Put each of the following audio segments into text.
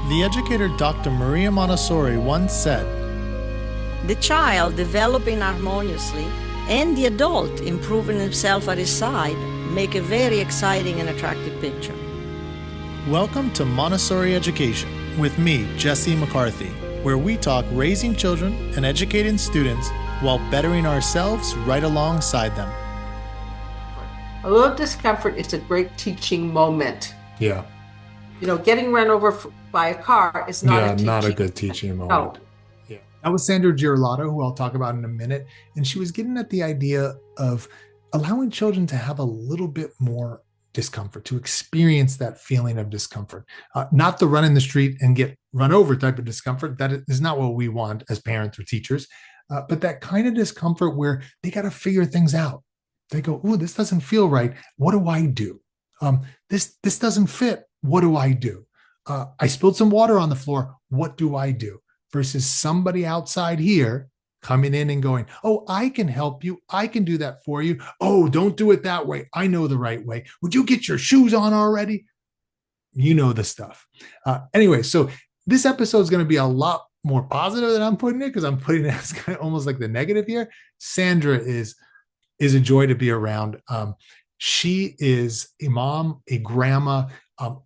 The educator Dr. Maria Montessori once said, "The child developing harmoniously and the adult improving himself at his side make a very exciting and attractive picture." Welcome to Montessori Education with me, Jesse McCarthy, where we talk raising children and educating students while bettering ourselves right alongside them. A little discomfort is a great teaching moment. Yeah. You know, getting run over by a car is not a good teaching moment. No. Yeah. That was Sandra Girlato, who I'll talk about in a minute. And she was getting at the idea of allowing children to have a little bit more discomfort, to experience that feeling of discomfort, not the run in the street and get run over type of discomfort. That is not what we want as parents or teachers, but that kind of discomfort where they got to figure things out. They go, "Ooh, this doesn't feel right. What do I do? This doesn't fit. What do I do? I spilled some water on the floor. What do I do?" Versus somebody outside here coming in and going, "Oh, I can help you. I can do that for you. Oh, don't do it that way. I know the right way. Would you get your shoes on already?" You know the stuff. Anyway, so this episode is going to be a lot more positive than I'm putting it, because I'm putting it as kind of almost like the negative here. Sandra is a joy to be around. She is a mom, a grandma,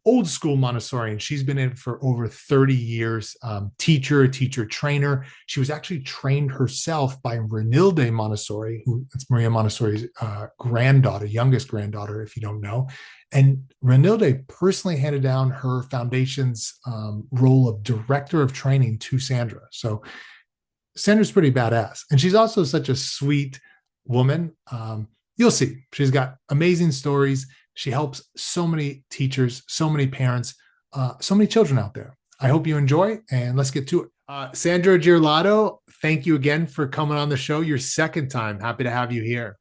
old school Montessori, and she's been in it for over 30 years, teacher trainer. She was actually trained herself by Renilde Montessori, who it's Maria Montessori's granddaughter, youngest granddaughter, if you don't know. And Renilde personally handed down her foundation's role of director of training to Sandra. So Sandra's pretty badass. And she's also such a sweet woman. You'll see. She's got amazing stories. She helps so many teachers, so many parents, so many children out there. I hope you enjoy, and let's get to it. Sandra Girlato, thank you again for coming on the show. Your second time. Happy to have you here.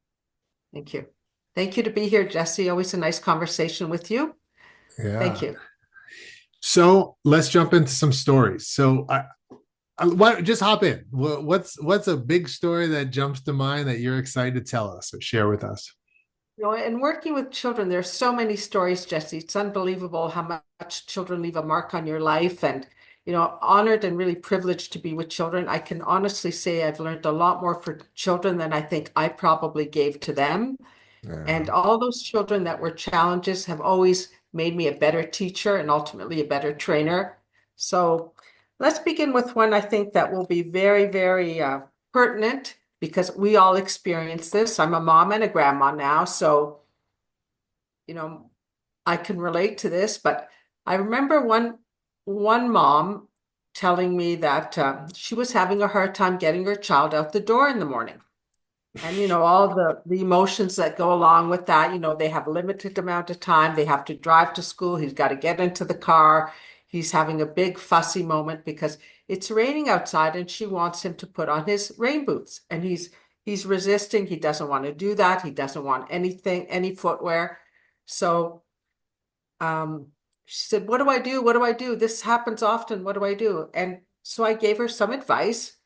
Thank you. Thank you to be here, Jesse. Always a nice conversation with you. Yeah. Thank you. So let's jump into some stories. So just hop in. What's a big story that jumps to mind that you're excited to tell us or share with us? You know, and working with children, there's so many stories, Jesse. It's unbelievable how much children leave a mark on your life. And, you know, honored and really privileged to be with children. I can honestly say I've learned a lot more for children than I think I probably gave to them. Yeah. And all those children that were challenges have always made me a better teacher and ultimately a better trainer. So let's begin with one I think that will be very, very pertinent, because we all experience this. I'm a mom and a grandma now, so, you know, I can relate to this. But I remember one mom telling me that she was having a hard time getting her child out the door in the morning. And, you know, all the emotions that go along with that. You know, they have a limited amount of time. They have to drive to school. He's got to get into the car. He's having a big fussy moment because it's raining outside and she wants him to put on his rain boots. And he's resisting. He doesn't want to do that. He doesn't want anything, any footwear. So she said, "What do I do? What do I do? This happens often. What do I do?" And so I gave her some advice.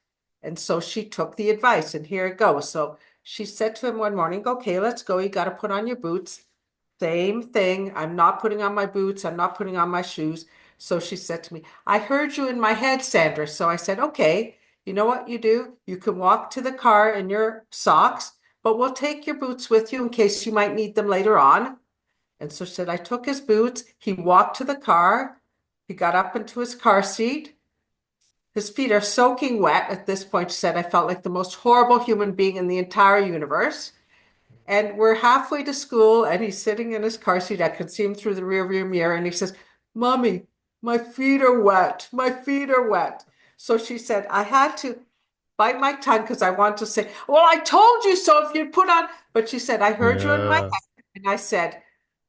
And so she took the advice, and here it goes. So she said to him one morning, "Okay, let's go. You got to put on your boots." Same thing. "I'm not putting on my boots. I'm not putting on my shoes." So she said to me, "I heard you in my head, Sandra." So I said, "Okay, you know what you do? You can walk to the car in your socks, but we'll take your boots with you in case you might need them later on." And so she said, I took his boots. He walked to the car. He got up into his car seat. His feet are soaking wet. At this point, she said, I felt like the most horrible human being in the entire universe. And we're halfway to school, and he's sitting in his car seat. I could see him through the rearview mirror, and he says, "Mommy, my feet are wet. My feet are wet." So she said, I had to bite my tongue because I want to say, "Well, I told you so if you put on," but she said, I heard you in my head. And I said,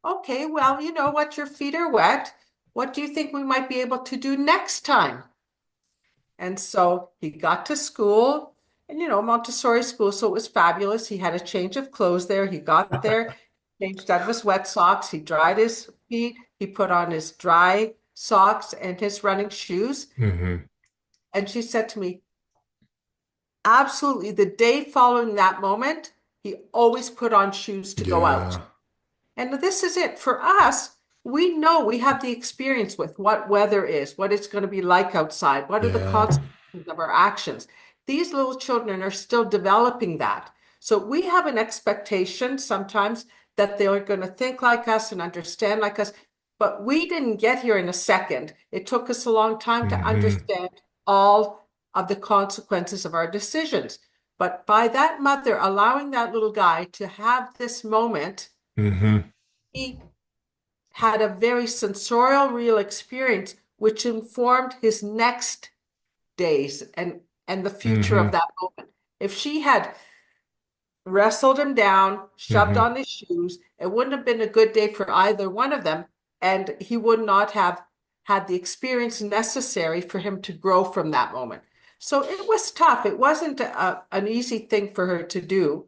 "Okay, well, you know what? Your feet are wet. What do you think we might be able to do next time?" And so he got to school, and, you know, Montessori school, so it was fabulous. He had a change of clothes there. He got there, changed out of his wet socks. He dried his feet. He put on his dry socks and his running shoes. Mm-hmm. And she said to me, absolutely, the day following that moment, he always put on shoes to go out. And this is it. For us, we know, we have the experience with what weather is, what it's going to be like outside, what are the Yeah. consequences of our actions. These little children are still developing that. So we have an expectation sometimes that they're going to think like us and understand like us, but we didn't get here in a second. It took us a long time to Hmm. understand all of the consequences of our decisions. But by that mother allowing that little guy to have this moment, Hmm. he had a very sensorial, real experience, which informed his next days and the future of Hmm. that moment. If she had wrestled him down, shoved Hmm. on his shoes, it wouldn't have been a good day for either one of them, and he would not have had the experience necessary for him to grow from that moment. So it was tough. It wasn't an easy thing for her to do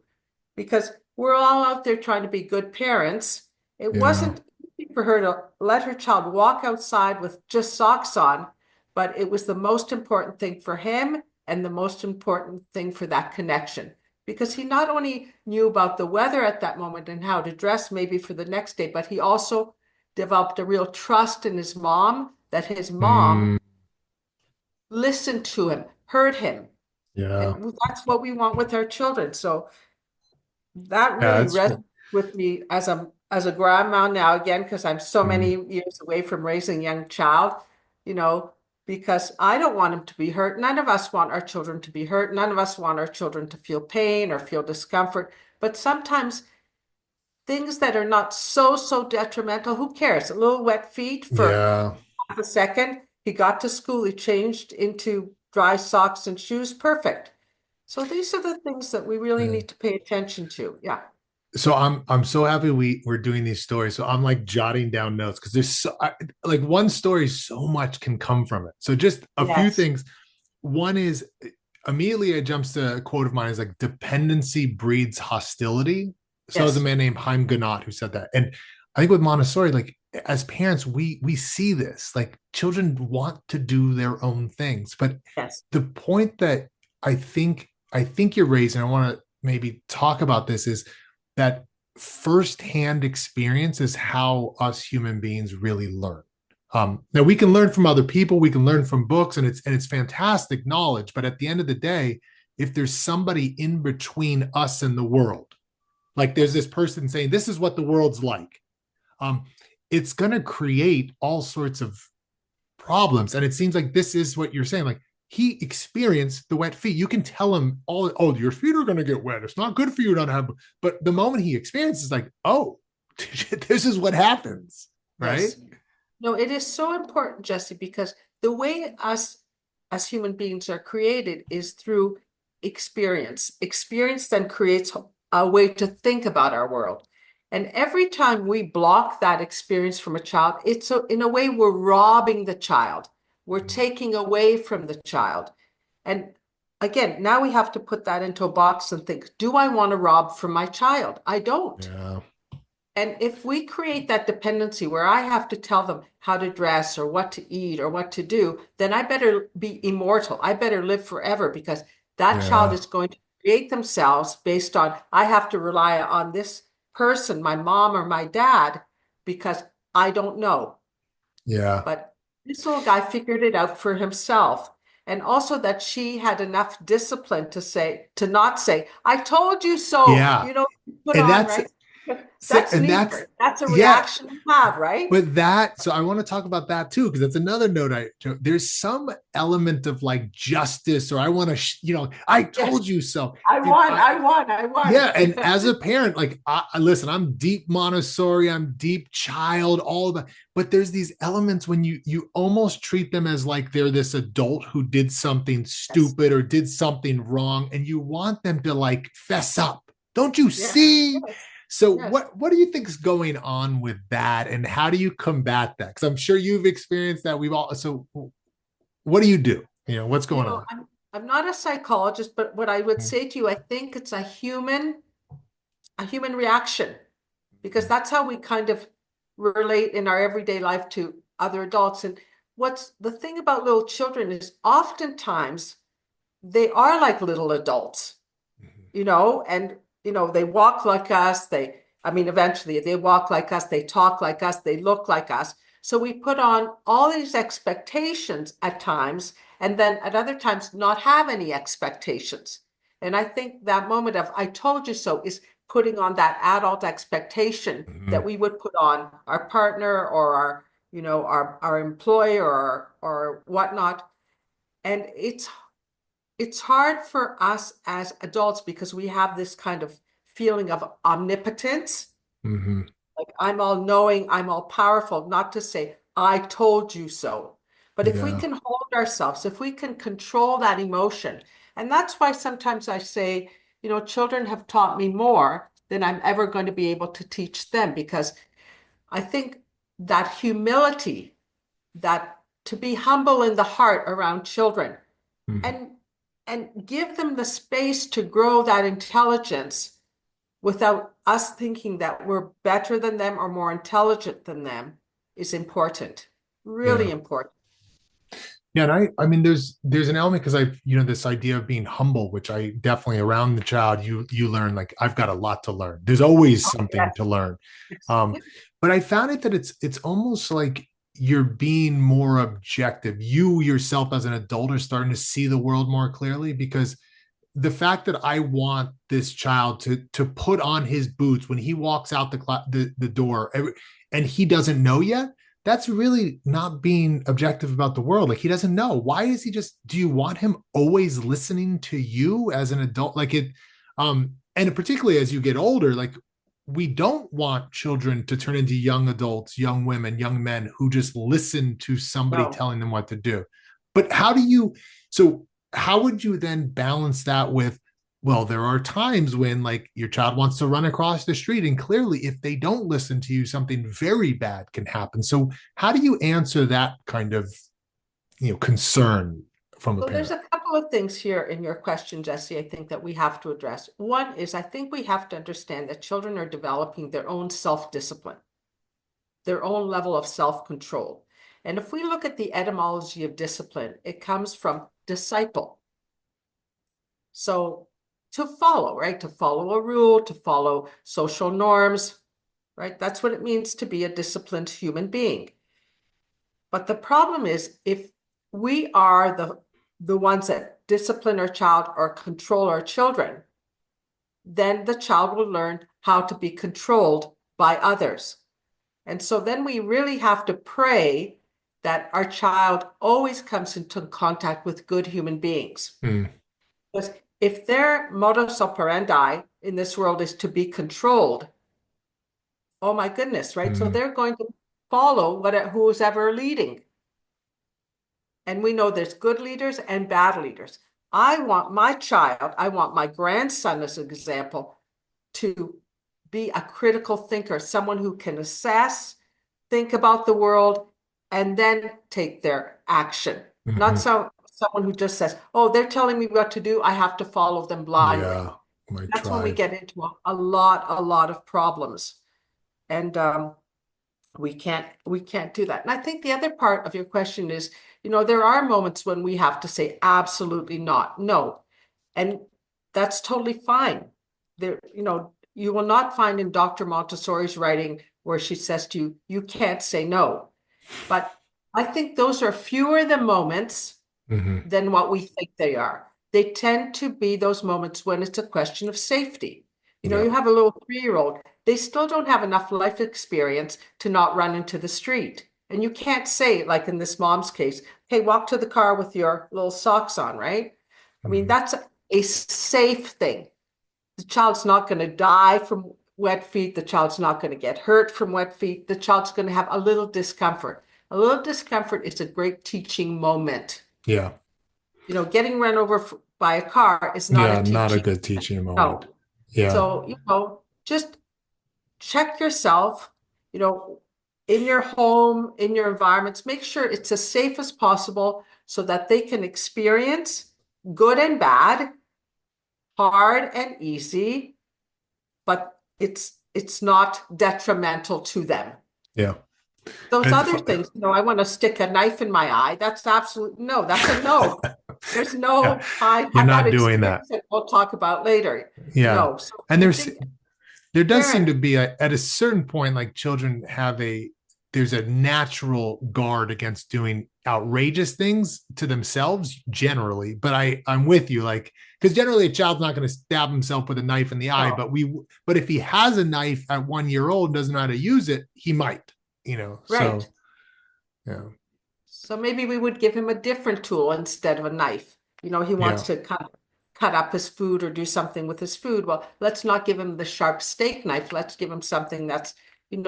because we're all out there trying to be good parents. It Yeah. wasn't easy for her to let her child walk outside with just socks on, but it was the most important thing for him and the most important thing for that connection. Because he not only knew about the weather at that moment and how to dress maybe for the next day, but he also developed a real trust in his mom, that his mom Mm, listened to him, heard him. yeah. And that's what we want with our children. So that Yeah, really that's resonates with me as a grandma now again, because I'm so many mm, years away from raising a young child, you know, because I don't want him to be hurt. None of us want our children to be hurt. None of us want our children to feel pain or feel discomfort. But sometimes things that are not so detrimental, who cares? A little wet feet for yeah. half a second. He got to school, he changed into dry socks and shoes. Perfect. So these are the things that we really Yeah. need to pay attention to. Yeah. So I'm so happy we're doing these stories. So I'm like jotting down notes because like one story, so much can come from it. So just a few Yes. things. One is immediately it jumps to a quote of mine is like dependency breeds hostility. So there's a Yes. man named Haim Gunat who said that. And I think with Montessori, like as parents, we see this. Like children want to do their own things. But Yes. the point that I think you're raising, I want to maybe talk about this is that firsthand experience is how us human beings really learn. Now we can learn from other people, we can learn from books, and it's fantastic knowledge. But at the end of the day, if there's somebody in between us and the world, like there's Yes. this person saying this is what the world's like, um, it's going to create all sorts of problems. And it seems like this is what you're saying. Like he experienced the wet feet. You can tell him all, oh, your feet are going to get wet. It's not good for you not to have. But the moment he experiences, like, oh, this is what happens, right? Yes. No, it is so important, Jesse, because the way us as human beings are created is through experience. Experience then creates a way to think about our world. And every time we block that experience from a child, in a way we're robbing the child. We're taking away from the child. And again, now we have to put that into a box and think, do I want to rob from my child? I don't. Yeah. And if we create that dependency where I have to tell them how to dress or what to eat or what to do, then I better be immortal. I better live forever because that child Yeah. is going to create themselves based on I have to rely on this person, my mom or my dad, because I don't know. Yeah. But this little guy figured it out for himself. And also that she had enough discipline to not say, I told you so, Yeah. put And on, that's right? That's and that's neither. That's a yeah. reaction you have, right? But that, so I want to talk about that too, because that's another note. There's some element of like justice, or I want to, I Yes. told you so. I And won, I won, I won. yeah. And as a parent, like, listen, I'm deep Montessori, I'm deep child, all of that. But there's these elements when you almost treat them as like they're this adult who did something Yes. stupid or did something wrong, and you want them to like fess up. Don't you Yes. see? Yes. So Yes. what do you think is going on with that, and how do you combat that? Because I'm sure you've experienced that. We've all. So what do you do? What's going on? I'm not a psychologist, but what I would say to you, I think it's a human reaction, because that's how we kind of relate in our everyday life to other adults. And what's the thing about little children is oftentimes they are like little adults, and they walk like us, I mean, eventually they walk like us, they talk like us, they look like us. So we put on all these expectations at times, and then at other times not have any expectations. And I think that moment of I told you so is putting on that adult expectation that we would put on our partner or our, our employer or whatnot. And it's hard for us as adults because we have this kind of feeling of omnipotence. Mm-hmm. Like I'm all knowing, I'm all powerful, not to say, I told you so. But if we Yeah. can hold ourselves, if we can control that emotion, and that's why sometimes I say, children have taught me more than I'm ever going to be able to teach them, because I think that humility, that to be humble in the heart around children Mm-hmm. and give them the space to grow that intelligence without us thinking that we're better than them or more intelligent than them is important. Really Yeah. important. Yeah, and I mean, there's an element because I've, this idea of being humble, which I definitely around the child, you learn like I've got a lot to learn. There's always Oh, something yes. to learn. But I found it that it's almost like you're being more objective. You yourself as an adult are starting to see the world more clearly because the fact that I want this child to put on his boots when he walks out the door and he doesn't know yet, that's really not being objective about the world. Like he doesn't know. Why is he just, do you want him always listening to you as an adult? Like it, and particularly as you get older, like we don't want children to turn into young adults, young women, young men who just listen to somebody No. telling them what to do. But so how would you then balance that with, well, there are times when like your child wants to run across the street and clearly if they don't listen to you, something very bad can happen. So how do you answer that kind of, concern from a So there's parent? a couple of things here in your question, Jesse, I think that we have to address. One is I think we have to understand that children are developing their own self-discipline, their own level of self-control. And if we look at the etymology of discipline, it comes from disciple. So to follow, right? To follow a rule, to follow social norms, right? That's what it means to be a disciplined human being. But the problem is if we are the ones that discipline our child or control our children, then the child will learn how to be controlled by others. And so then we really have to pray that our child always comes into contact with good human beings. Mm, Because if their modus operandi in this world is to be controlled, oh my goodness, right? So mm, they're going to follow who's ever leading. And we know there's good leaders and bad leaders. I want my grandson as an example, to be a critical thinker, someone who can assess, think about the world, and then take their action. Not mhm. someone who just says, oh, they're telling me what to do, I have to follow them blindly. Yeah, I That's when we tried. get into a lot of problems. And we can't do that. And I think the other part of your question is, there are moments when we have to say absolutely not, no. And that's totally fine. You will not find in Dr. Montessori's writing where she says to you, you can't say no. But I think those are fewer the moments Hmm. than what we think they are. They tend to be those moments when it's a question of safety. Yeah. You have a little 3-year-old, they still don't have enough life experience to not run into the street. And you can't say, like in this mom's case, hey, walk to the car with your little socks on, right? I mean, Mhm. that's a safe thing. The child's not going to die from wet feet. The child's not going to get hurt from wet feet. The child's going to have a little discomfort. A little discomfort is a great teaching moment. Yeah. Getting run over by a car is not a Yeah. Not a teaching. good teaching moment. No. Yeah. So, just check yourself, you know, in your home, in your environments, make sure it's as safe as possible so that they can experience good and bad, hard and easy, but it's not detrimental to them. Yeah. Those And other things, I want to stick a knife in my eye. That's absolute no, that's a no. There's yeah, no, I you're had that not doing that. experience that we'll talk about later. Yeah. No. So And I there's think There does seem parent. to be at a certain point, like children have there's a natural guard against doing outrageous things to themselves generally. But I'm with you, like, because generally a child's not going to stab himself with a knife in the eye, No, but if he has a knife at 1 year old and doesn't know how to use it, he might, so right. yeah, So maybe we would give him a different tool instead of a knife. He wants yeah, to cut up his food or do something with his food. Well, let's not give him the sharp steak knife. Let's give him something that's,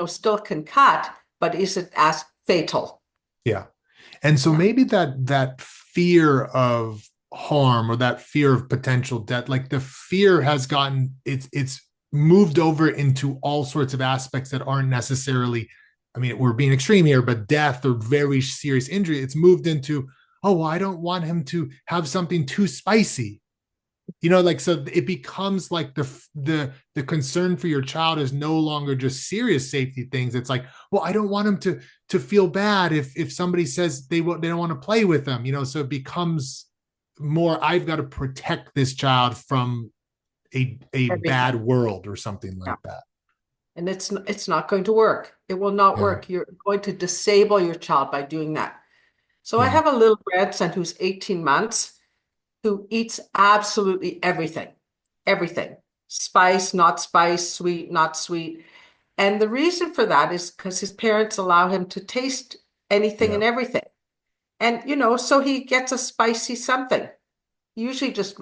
still can cut, but isn't as fatal. yeah. And so Yeah. maybe that fear of harm or that fear of potential death, like the fear has gotten it's moved over into all sorts of aspects that aren't necessarily, I mean, we're being extreme here, but death or very serious injury. It's moved into, oh, well, I don't want him to have something too spicy. Like, so it becomes like the concern for your child is no longer just serious safety things. It's like, well, I don't want him to feel bad if somebody says they don't want to play with them, so it becomes more, I've got to protect this child from a bad Everything. world or something Yeah. like that. And it's not going to work. It will not Yeah, work. You're going to disable your child by doing that. So I yeah, have a little grandson who's 18 months who eats absolutely everything, everything. Spice, not spice, sweet, not sweet. And the reason for that is because his parents allow him to taste anything yeah. and everything. And, so he gets a spicy something, usually just,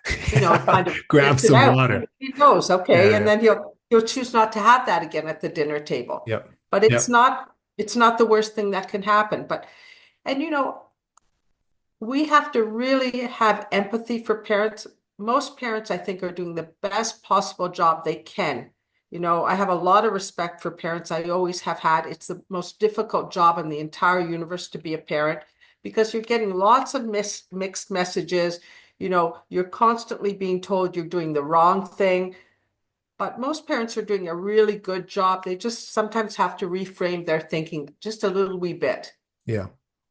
kind of Grab spits it some out. water. He knows, okay. Yeah, And yeah, then he'll choose not to have that again at the dinner table. yep, But yep, it's not the worst thing that can happen. And we have to really have empathy for parents. Most parents, I think, are doing the best possible job they can. I have a lot of respect for parents. I always have had. It's the most difficult job in the entire universe to be a parent because you're getting lots of mixed messages. You're constantly being told you're doing the wrong thing. But most parents are doing a really good job. They just sometimes have to reframe their thinking just a little wee bit. yeah.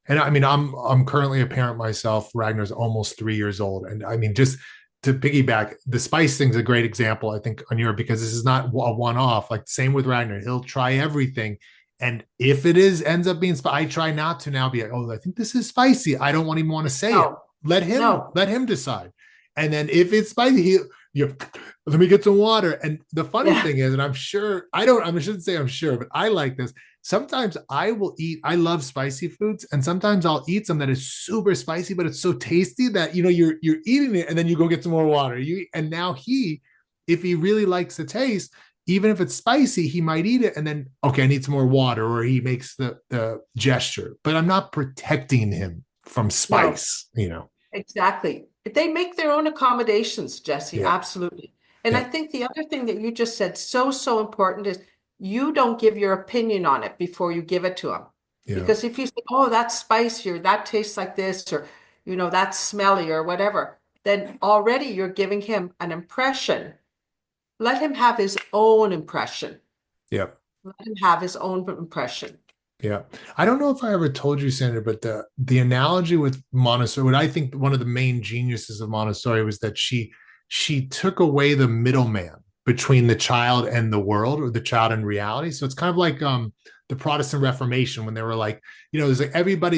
And I mean, I'm currently a parent myself. Ragnar's almost 3 years old, and I mean, just to piggyback, the spice thing's a great example, I think, on your, because this is not a one-off. Like, same with Ragnar, he'll try everything, and if it ends up being I try not to now be like, oh, I think this is spicy. I don't even want to say it. No, Let no, him decide. And then if it's spicy, let me get some water. And the funny yeah, thing is, and I shouldn't say I'm sure, but I like this. Sometimes I love spicy foods, and sometimes I'll eat some that is super spicy, but it's so tasty that you're eating it, and then you go get some more water. And now if he really likes the taste, even if it's spicy, he might eat it and then, okay, I need some more water, or he makes the gesture. But I'm not protecting him from no. spice. Exactly. They make their own accommodations, Jesse, Yeah, absolutely. And I yeah, think the other thing that you just said, so important, is you don't give your opinion on it before you give it to them. yeah, Because if you say, oh, that's spicy, or that tastes like this, or, that's smelly, or whatever, then already you're giving him an impression. Let him have his own impression. yeah. Let him have his own impression. Yeah. I don't know if I ever told you, Sandra, but the analogy with Montessori, what I think one of the main geniuses of Montessori was that she took away the middleman between the child and the world, or the child and reality. So it's kind of like the Protestant Reformation, when they were like, there's like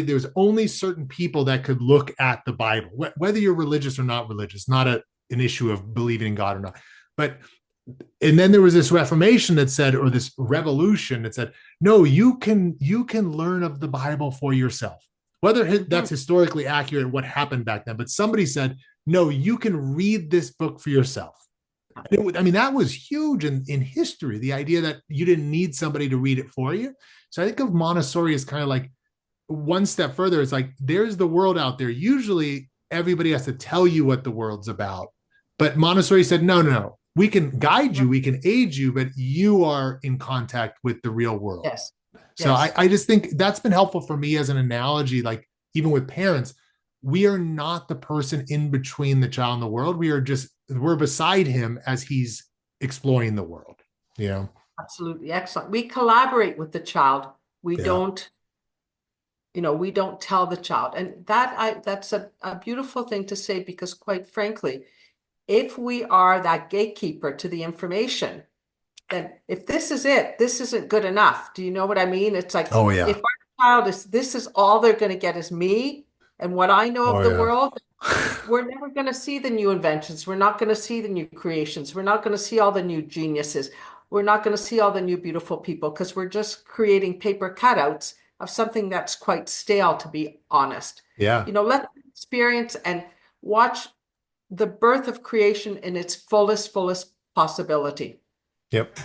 there's only certain people that could look at the Bible, whether you're religious or not religious, not an issue of believing in God or not. But and then there was this Reformation that said, or this revolution that said, no, you can learn of the Bible for yourself, whether Mhm. that's historically accurate, what happened back then. But somebody said, no, you can read this book for yourself. I mean, that was huge in history, the idea that you didn't need somebody to read it for you. So I think of Montessori as kind of like one step further. It's like, there's the world out there. Usually everybody has to tell you what the world's about. But Montessori said, no, no, no. We can guide you, we can aid you, but you are in contact with the real world. Yes, So I, yes. I just think that's been helpful for me as an analogy. Like, even with parents, we are not the person in between the child and the world. We're beside him as he's exploring the world. You know? Absolutely excellent. We collaborate with the child. We Yeah. don't, we don't tell the child. And that's a beautiful thing to say, because quite frankly, if we are that gatekeeper to the information, then if this is it, this isn't good enough. Do you know what I mean? It's like Oh yeah. if our child is, this is all they're going to get is me and what I know of Oh the yeah. world, we're never going to see the new inventions. We're not going to see the new creations. We're not going to see all the new geniuses. We're not going to see all the new beautiful people because we're just creating paper cutouts of something that's quite stale, to be honest. Yeah. Let them experience and watch the birth of creation in its fullest possibility. Yep.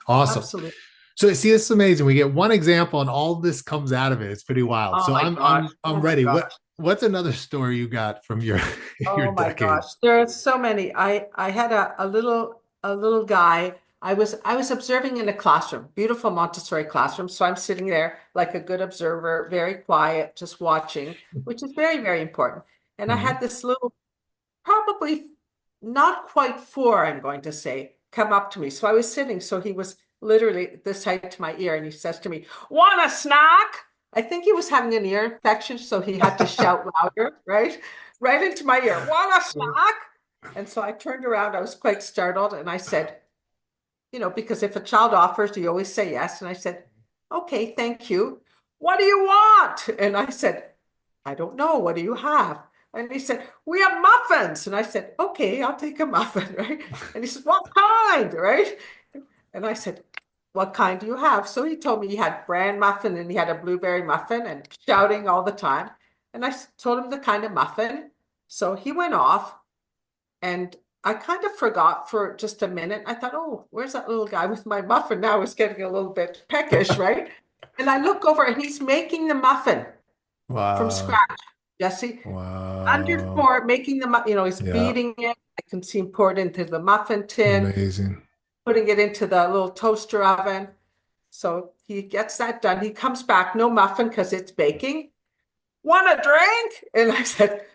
Awesome. Absolutely. So see, this is amazing. We get one example and all this comes out of it. It's pretty wild. Oh So my I'm gosh. I'm Oh I'm my ready. gosh. What's another story you got from your your Oh my gosh. decades? There are so many. I had a little guy. I was observing in a classroom, beautiful Montessori classroom. So I'm sitting there like a good observer, very quiet, just watching, which is very, very important. And I Mhm. had this little, probably not quite four, I'm going to say, come up to me. So I was sitting, so he was literally this height to my ear, and he says to me, "Want a snack?" I think he was having an ear infection, so he had to shout louder, right? Right into my ear, "Want a snack?" And so I turned around, I was quite startled, and I said, because if a child offers, you always say yes. And I said, "Okay, thank you. What do you want?" And I said, "I don't know. What do you have?" And he said, "We have muffins." And I said, "Okay, I'll take a muffin," right? And he said, "What kind?" Right? And I said, "What kind do you have?" So he told me he had bran muffin and he had a blueberry muffin and shouting all the time. And I told him the kind of muffin. So he went off and I kind of forgot for just a minute. I thought, "Oh, where's that little guy with my muffin?" Now it's getting a little bit peckish, right? And I look over and he's making the muffin from Wow. scratch, Jesse. Under Wow. four, making the, he's Yeah. beating it. I can see him pour it into the muffin tin, Amazing. putting it into the little toaster oven. So he gets that done. He comes back, no muffin because it's baking. "Want a drink?" And I said,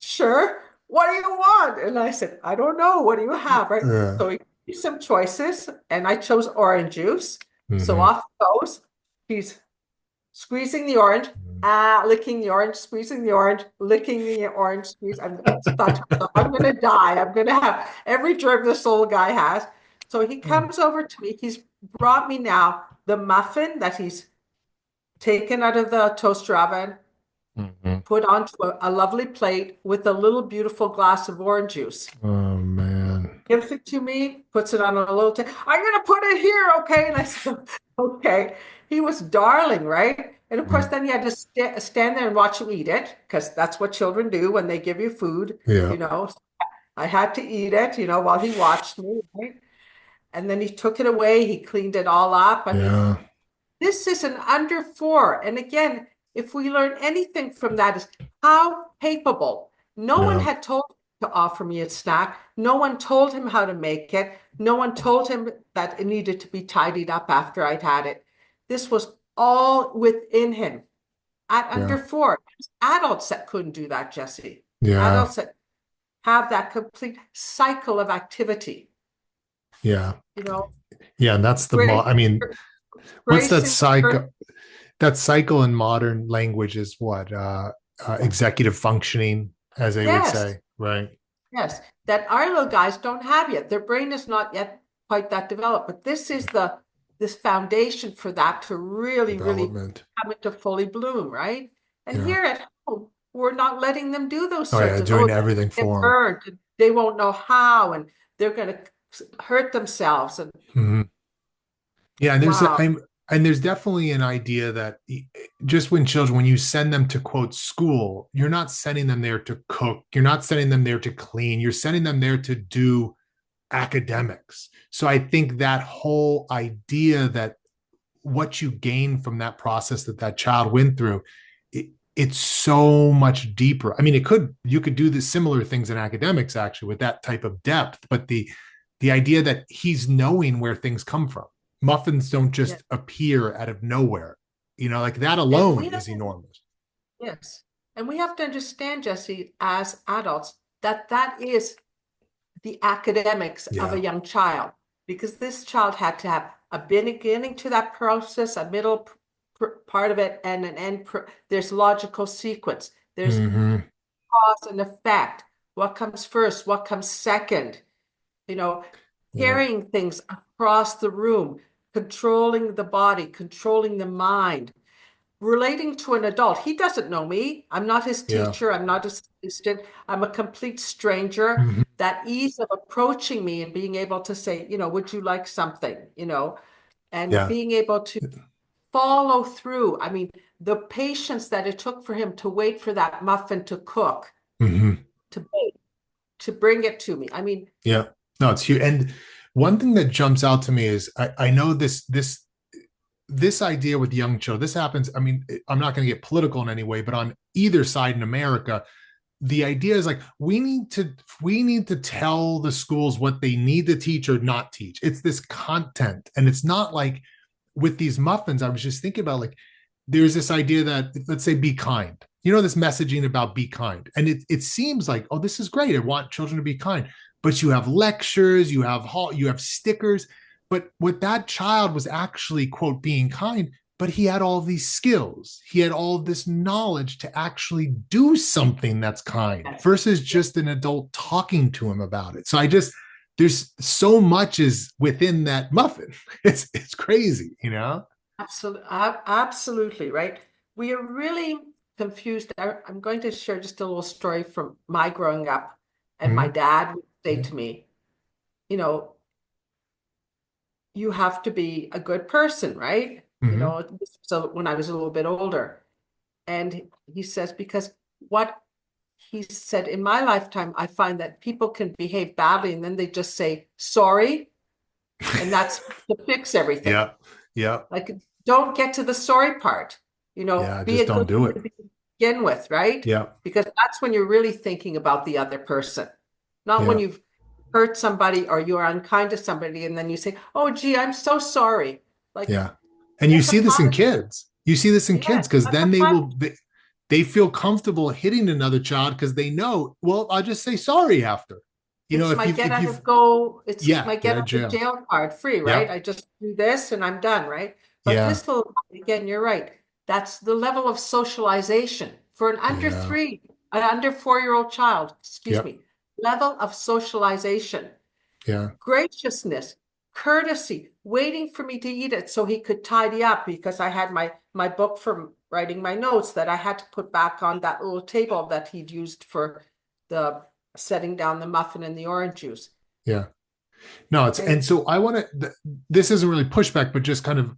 "Sure. What do you want?" And I said, "I don't know. What do you have?" Right. Yeah. So he gave me some choices and I chose orange juice. So Hmm. off it goes. He's squeezing the orange, licking the orange, squeezing the orange, licking the orange, squeeze. I thought to myself, I'm going to die. I'm going to have every germ this little guy has. So he comes over to me. He's brought me now the muffin that he's taken out of the toaster oven, Hmm. put onto a lovely plate with a little beautiful glass of orange juice. Oh man. Gives it to me, puts it on a little table. "I'm going to put it here, okay?" And I said, "Okay." He was darling, right? And of course, Mhm. then you had to stand there and watch him eat it because that's what children do when they give you food, Yeah. you know. I had to eat it, while he watched me, right? And then he took it away. He cleaned it all up. I mean, Yeah. this is an under four. And again, if we learn anything from that is how capable. No one Yeah. had told him to offer me a snack. No one told him how to make it. No one told him that it needed to be tidied up after I'd had it. This was all within him at under Yeah. four. It's adults that couldn't do that, Jesse. Yeah. Adults that have that complete cycle of activity, Yeah. you know, Yeah. And that's the grace, I mean, what's that gracing the first. cycle? That cycle in modern language is what? Executive functioning, as they would Yes. say, right? Yes, that our little guys don't have yet. Their brain is not yet quite that developed, but this is this foundation for that to really, really Development. come into fully bloom, right? And Yeah. here at home, we're not letting them do those Oh sorts yeah. of, Doing they're everything gonna get for burned, and they won't know how, and they're going to hurt themselves. And them. Yeah, and wow, there's definitely an idea that just when children, when you send them to quote school, you're not sending them there to cook, you're not sending them there to clean, you're sending them there to do academics. So I think that whole idea that what you gain from that process that that child went through, it's so much deeper. I mean, you could do the similar things in academics actually with that type of depth, but the idea that he's knowing where things come from. Muffins don't yeah. just appear out of nowhere. Like that And alone we have is enormous. yes, and we have to understand, Jesse, as adults, that that is the academics of a Yeah. young child, because this child had to have a beginning to that process, a middle part of it, and an end. There's logical sequence. There's Hmm. cause and effect. What comes first? What comes second? You know, Yeah. carrying things across the room, controlling the body, controlling the mind, relating to an adult. He doesn't know me. I'm not his Yeah. teacher. I'm not his assistant. I'm a complete stranger. Mhm. That ease of approaching me and being able to say, would you like something, and Yeah. being able to follow through. I mean, the patience that it took for him to wait for that muffin to cook, Mhm. to bake, to bring it to me. I mean, Yeah. No, it's huge. And one thing that jumps out to me is I know this idea with young children, this happens. I mean, I'm not going to get political in any way, but on either side in America, the idea is like we need to tell the schools what they need to teach or not teach. It's this content. And it's not like with these muffins, I was just thinking about like there's this idea that, let's say, be kind. This messaging about be kind. And it seems like, oh, this is great. I want children to be kind. But you have lectures, you have stickers. But what that child was actually, quote, being kind, but he had all these skills. He had all this knowledge to actually do something that's kind versus just an adult talking to him about it. So there's so much is within that muffin. It's crazy, absolutely, right. We are really confused. I'm going to share just a little story from my growing up. And my dad would say to me, you have to be a good person, right? So when I was a little bit older. And he says, because what he said, in my lifetime, I find that people can behave badly and then they just say sorry. And that's to fix everything. Yeah. Yeah. Like, don't get to the sorry part, Yeah. be Just a don't good do person it. to begin with, right? Yeah. Because that's when you're really thinking about the other person, not when Yeah. you've hurt somebody or you're unkind to somebody and then you say, oh, gee, I'm so sorry. Like, Yeah. And you let's see this in apologize. kids. You see this in Yeah, kids because let's then apologize. they feel comfortable hitting another child because they know, well, I'll just say sorry after. It's If my you get if out you've of go, it's yeah, my get get out of out of jail. jail card free, right? Yeah. I just do this and I'm done, right? But Yeah. this little, again, you're right. That's the level of socialization for an under Yeah. 3, an under 4-year-old child, excuse Yep. me, level of socialization, Yeah. graciousness, courtesy, waiting for me to eat it so he could tidy up because I had my book from writing my notes that I had to put back on that little table that he'd used for the setting down the muffin and the orange juice. Yeah. No, and And so I want to. This isn't really pushback, but just kind of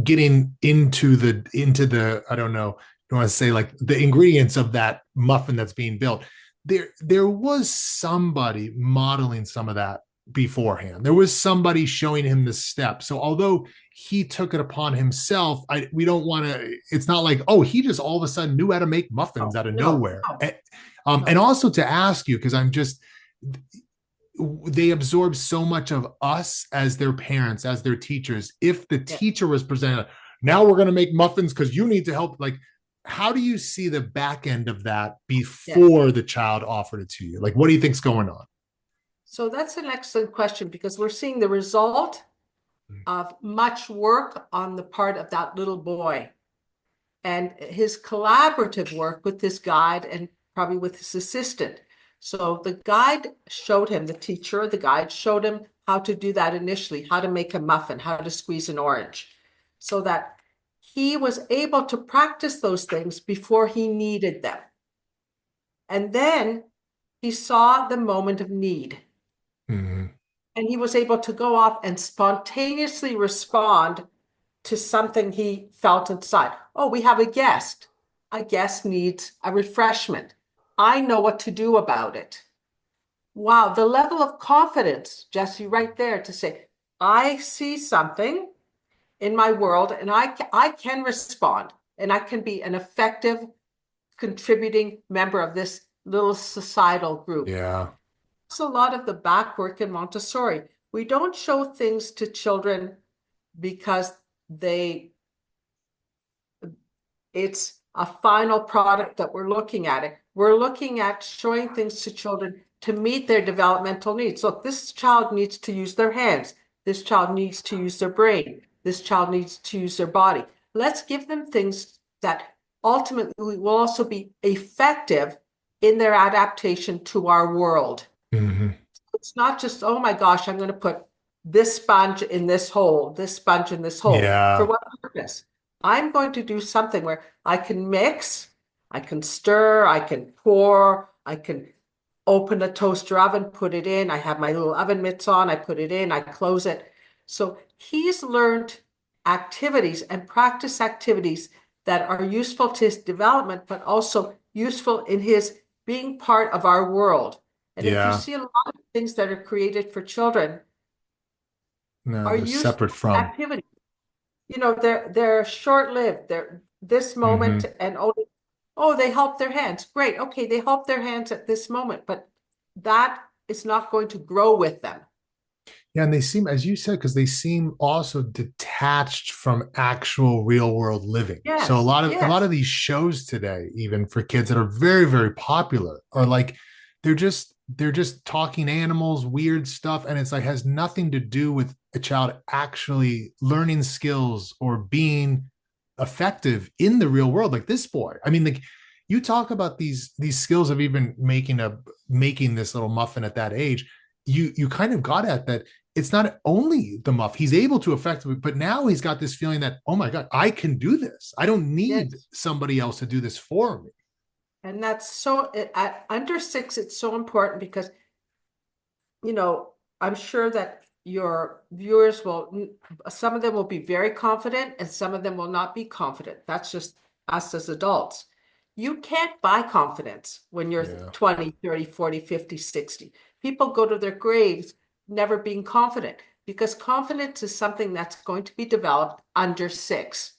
getting into the I don't know. I want to say like the ingredients of that muffin that's being built. There was somebody modeling some of that beforehand. There was somebody showing him the steps. So although he took it upon himself, we don't want to. It's not like, oh, he just all of a sudden knew how to make muffins out of no, nowhere. no, no. And also to ask you, because they absorb so much of us as their parents, as their teachers. If the Yeah. teacher was presented, now we're going to make muffins because you need to help. Like, how do you see the back end of that before the child offered it to you? Like, what do you think's going on? So that's an excellent question because we're seeing the result of much work on the part of that little boy and his collaborative work with his guide and probably with his assistant. So the guide showed him, the guide showed him how to do that initially, how to make a muffin, how to squeeze an orange, so that he was able to practice those things before he needed them. And then he saw the moment of need. Mm-hmm. And he was able to go off and spontaneously respond to something he felt inside. Oh, we have a guest. A guest needs a refreshment. I know what to do about it. Wow, the level of confidence, Jesse, right there to say, I see something in my world and I can respond and I can be an effective contributing member of this little societal group. Yeah. It's a lot of the back work in Montessori. We don't show things to children because it's a final product that we're looking at it. We're looking at showing things to children to meet their developmental needs. Look, this child needs to use their hands. This child needs to use their brain. This child needs to use their body. Let's give them things that ultimately will also be effective in their adaptation to our world. Mm-hmm. It's not just, oh my gosh, I'm going to put this sponge in this hole, this sponge in this hole. For Yeah. what purpose? I'm going to do something where I can mix, I can stir, I can pour, I can open the toaster oven, put it in. I have my little oven mitts on, I put it in, I close it. So he's learned activities and practice activities that are useful to his development, but also useful in his being part of our world. And if you Yeah. see a lot of things that are created for children No, are they're separate useful from. activities. They're short-lived. They're this moment Hmm. and only, oh, they help their hands. Great. Okay, they help their hands at this moment, but that is not going to grow with them. Yeah, and they seem, as you said, because they seem also detached from actual real world living. So Yes, a lot yes, of these shows today, even for kids that are very, very popular, are like they're just talking animals, weird stuff, and it's like has nothing to do with a child actually learning skills or being effective in the real world, like this boy. I mean, like you talk about these skills of even making this little muffin at that age. You kind of got at that it's not only the muff he's able to effectively, but now he's got this feeling that, oh my God, I can do this. I don't need yes. somebody else to do this for me. And that's at under 6, it's so important because, I'm sure that your viewers some of them will be very confident and some of them will not be confident. That's just us as adults. You can't buy confidence when you're Yeah. 20, 30, 40, 50, 60. People go to their graves never being confident because confidence is something that's going to be developed under 6.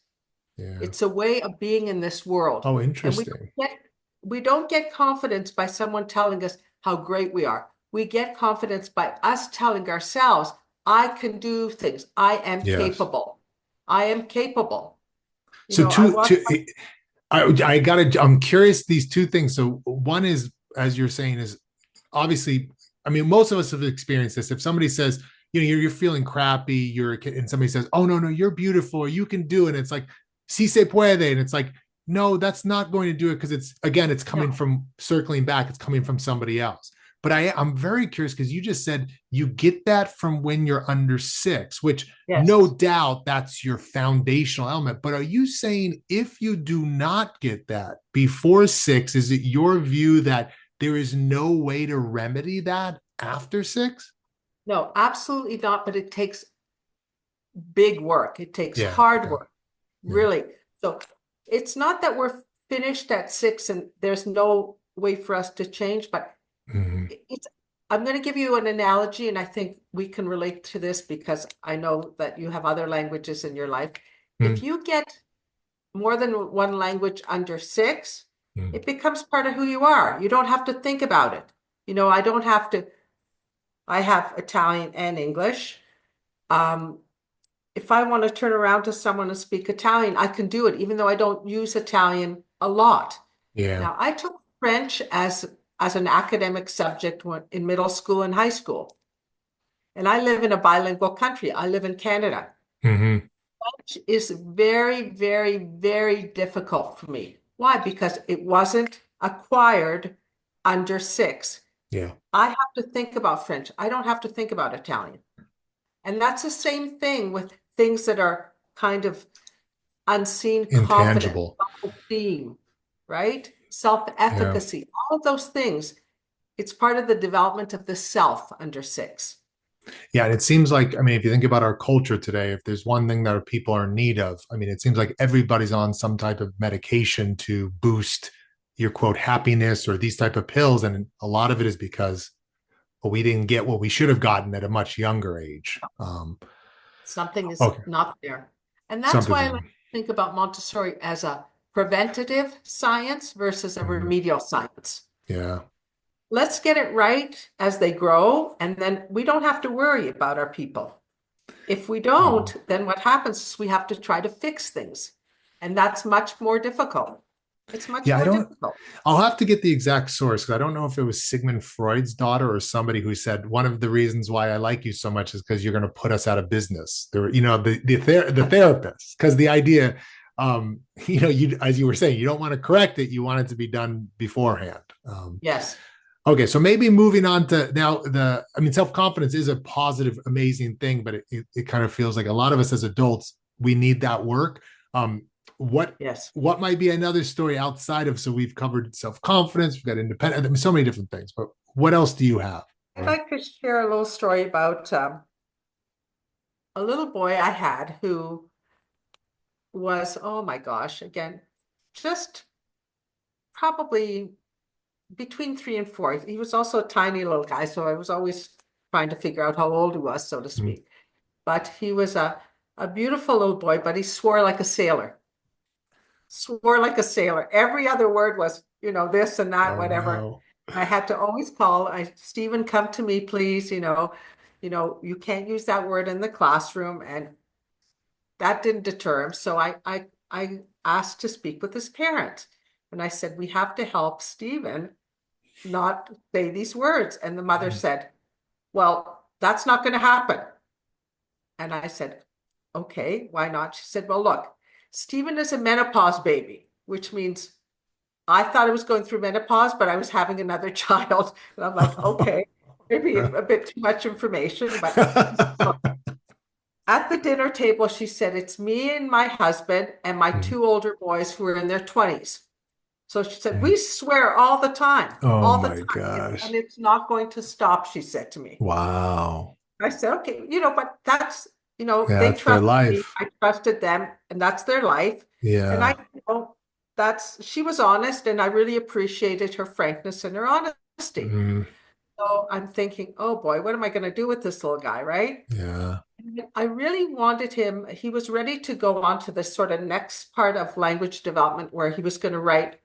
Yeah. It's a way of being in this world. Oh, And interesting. we don't get confidence by someone telling us how great we are. We get confidence by us telling ourselves, I can do things. I am Yes. capable. I am capable. So I watch I gotta, I'm curious these two things. So one is, as you're saying, is obviously, I mean, most of us have experienced this. If somebody says, you're feeling crappy, you're a kid, and somebody says, oh, no, you're beautiful, or you can do it. And it's like, si se puede. And it's like, no, that's not going to do it. Cause it's coming no, from circling back. It's coming from somebody else. But I'm very curious because you just said you get that from when you're under 6, which no yes. doubt that's your foundational element. But are you saying if you do not get that before 6, is it your view that there is no way to remedy that after 6? No, absolutely not. But it takes big work. It takes Yeah. hard Yeah. work, Yeah. really. So it's not that we're finished at 6 and there's no way for us to change, but Mhm. it's I'm going to give you an analogy, and I think we can relate to this because I know that you have other languages in your life. If Mhm. you get more than one language under 6, Mhm. it becomes part of who you are. You don't have to think about it. I don't have to, I have Italian and English. Um, if I want to turn around to someone and speak Italian, I can do it, even though I don't use Italian a lot. Yeah. Now, I took French as an academic subject in middle school and high school. And I live in a bilingual country. I live in Canada. Hmm. Which is very, very, very difficult for me. Why? Because it wasn't acquired under 6. Yeah. I have to think about French. I don't have to think about Italian. And that's the same thing with things that are kind of unseen confidence, Intangible. self-esteem, right? Yeah. Self-efficacy, all of those things. It's part of the development of the self under 6. Yeah, and it seems like, I mean, if you think about our culture today, if there's one thing that people are in need of, I mean, it seems like everybody's on some type of medication to boost your quote happiness or these type of pills, and a lot of it is because well, we didn't get what we should have gotten at a much younger age. Something is Okay, not there. And that's something's why I like wrong. to think about Montessori as a preventative science versus a Mhm. remedial science. Yeah, Let's get it right as they grow, and then we don't have to worry about our people. If we Mhm. don't, then what happens is we have to try to fix things. And that's much more difficult. It's much Yeah. I more don't. difficult. I'll have to get the exact source because I don't know if it was Sigmund Freud's daughter or somebody who said one of the reasons why I like you so much is because you're going to put us out of business. There, the therapist, because the idea, you as you were saying, you don't want to correct it, you want it to be done beforehand. Yes. Okay, so maybe moving on to now I mean, self-confidence is a positive, amazing thing, but it kind of feels like a lot of us as adults, we need that work. Um, what Yes. what might be another story outside of, so we've covered self-confidence, we've got independent, I mean, so many different things, but what else do you have? I'd like to share a little story about a little boy I had who was, oh my gosh, again, just probably between 3 and 4. He was also a tiny little guy, so I was always trying to figure out how old he was, so to Mm. speak. But he was a beautiful little boy, but he swore like a sailor. Swore like a sailor. Every other word was, this and that, Oh whatever. no. I had to always call, Stephen, come to me, please. You can't use that word in the classroom, and that didn't deter him. So I asked to speak with his parent, and I said, we have to help Stephen not say these words. And the mother said, well, that's not going to happen. And I said, okay, why not? She said, well, look, Stephen is a menopause baby, which means I thought I was going through menopause, but I was having another child. And I'm like, okay, maybe a bit too much information. But at the dinner table, she said, it's me and my husband and my Mm. 2 older boys who are in their 20s. So she said, Mm. we swear Oh all the my time, and gosh. it's not going to stop, she said to me. Wow. I said, okay, but that's, Yeah, they that's their trusted me, life. I trusted them, and that's their life. And Yeah. she was honest, and I really appreciated her frankness and her honesty. Mm. So I'm thinking, oh boy, what am I going to do with this little guy, right? Yeah. And I really wanted him, he was ready to go on to the sort of next part of language development where he was going to write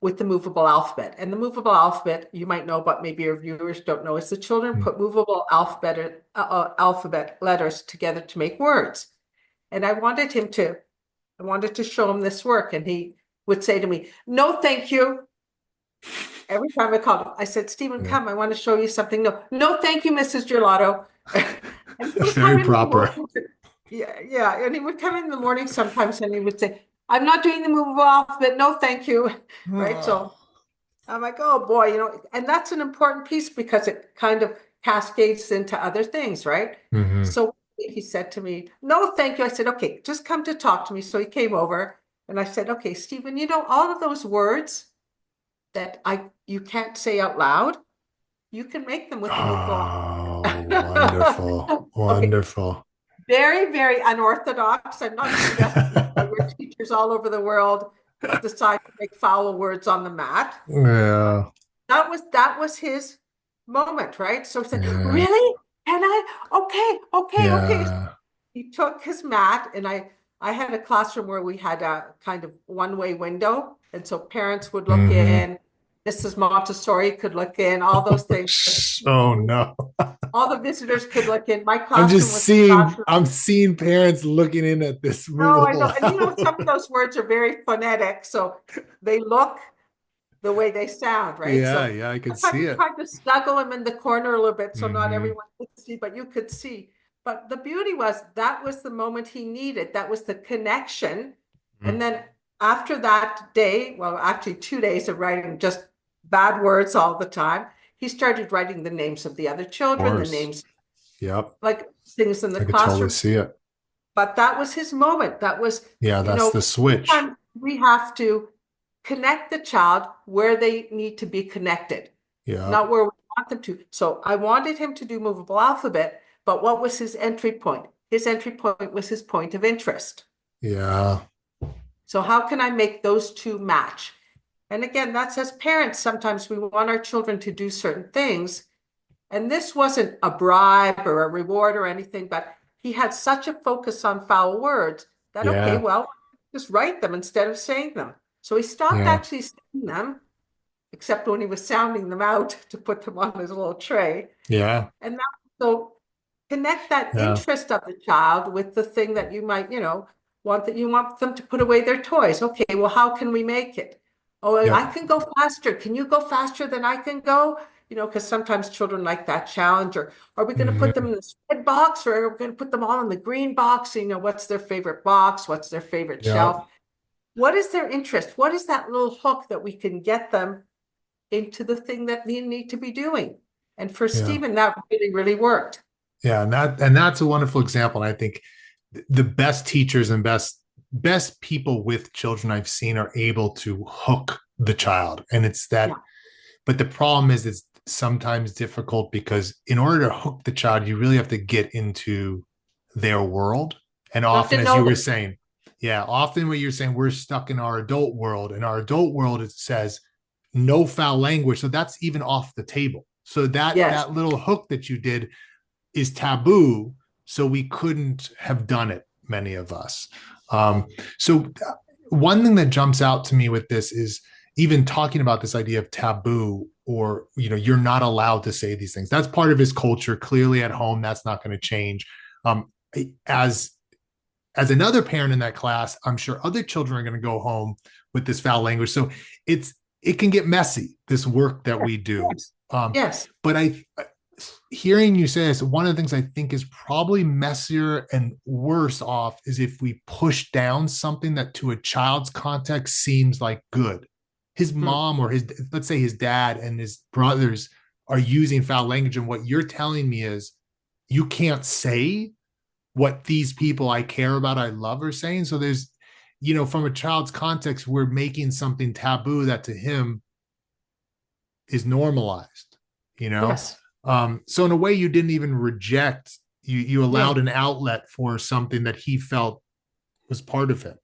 with the movable alphabet. And the movable alphabet, you might know, but maybe your viewers don't know, is the children Mm. put movable alphabet letters together to make words. And I wanted to show him this work. And he would say to me, no, thank you. Every time I called him, I said, Stephen, Yeah. come, I want to show you something. No, no, thank you, Mrs. Girlato. And he would come Very in the proper. morning. Yeah, yeah. And he would come in the morning sometimes and he would say, I'm not doing the movable alphabet. No, thank you. Right. So I'm like, oh boy, and that's an important piece because it kind of cascades into other things, right? Hmm. So he said to me, no, thank you. I said, okay, just come to talk to me. So he came over and I said, okay, Stephen, all of those words that you can't say out loud, you can make them with the movable Oh, wonderful. alphabet. Okay, Wonderful. very, very unorthodox. I'm not suggesting where teachers all over the world decide to make foul words on the mat. Yeah. That was his moment, right? So he said, Yeah. really? Can I? Okay. So Yeah. he took his mat, and I had a classroom where we had a kind of one-way window. And so parents would look Hmm. in, Mrs. Montessori could look in, all those things. Oh no. All the visitors could look in. My I'm classroom just was a seeing, classroom. I'm seeing parents looking in at this No, I movable. know. And some of those words are very phonetic. So they look the way they sound, right? Yeah, So yeah, I can I tried see to it. try to snuggle him in the corner a little bit so not Hmm. everyone could see, but you could see. But the beauty was that was the moment he needed. That was the connection. And then after that day, well, actually 2 days of writing just bad words all the time, he started writing the names of the other Of children, the course. names, Yep. like things in the I could totally classroom. see it. But that was his moment. That was, Yeah, you that's know, the switch. sometimes we have to connect the child where they need to be connected, Yeah. not where we want them to. So I wanted him to do movable alphabet, but what was his entry point? His entry point was his point of interest. Yeah. So how can I make those two match? And again, that's as parents, sometimes we want our children to do certain things. And this wasn't a bribe or a reward or anything, but he had such a focus on foul words that, okay, Yeah. well, just write them instead of saying them. So he stopped Yeah. actually saying them, except when he was sounding them out to put them on his little tray. Yeah. And so connect that Yeah. interest of the child with the thing that you might, you want them to put away their toys. Okay, well, how can we make it? Oh, I Yep. can go faster. Can you go faster than I can go? Because sometimes children like that challenge. Or are we going to put them Hmm. in the red box, or are we going to put them all in the green box? What's their favorite box? What's their favorite Yep. shelf? What is their interest? What is that little hook that we can get them into the thing that they need to be doing. And for Yeah. Stephen, that really, really worked. Yeah. And that's a wonderful example. And I think the best teachers and best people with children I've seen are able to hook the child. And it's that, Yeah. but the problem is it's sometimes difficult because in order to hook the child, you really have to get into their world. And You have often, to as you know were them. saying, yeah, often what you're saying, we're stuck in our adult world. In our adult world, it says no foul language. So that's even off the table. So Yes. that little hook that you did is taboo. So we couldn't have done it, many of us. So one thing that jumps out to me with this is even talking about this idea of taboo, or you're not allowed to say these things. That's part of his culture. Clearly at home, that's not going to change. As another parent in that class, I'm sure other children are going to go home with this foul language. So it can get messy, this work that we do. Yes. Yes. But hearing you say this, one of the things I think is probably messier and worse off is if we push down something that to a child's context seems like good. His mom or let's say his dad and his brothers are using foul language. And what you're telling me is you can't say what these people I care about, I love are saying. So there's, from a child's context, we're making something taboo that to him is normalized, Yes. So in a way you didn't even reject, you allowed No. an outlet for something that he felt was part of him.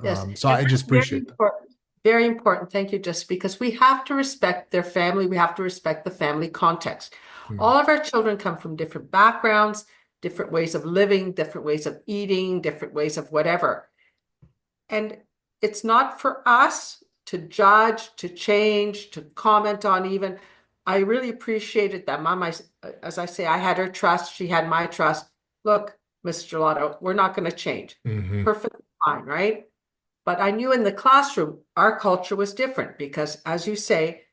Yes. So And I just very appreciate that. important. Very important. Thank you, Jess, because we have to respect their family. We have to respect the family context. All of our children come from different backgrounds, different ways of living, different ways of eating, different ways of whatever. And it's not for us to judge, to change, to comment on even. I really appreciated that Mom, as I say, I had her trust. She had my trust. Look, Miss Girlato, we're not going to change. Perfectly fine, right? But I knew in the classroom, our culture was different because, as you say,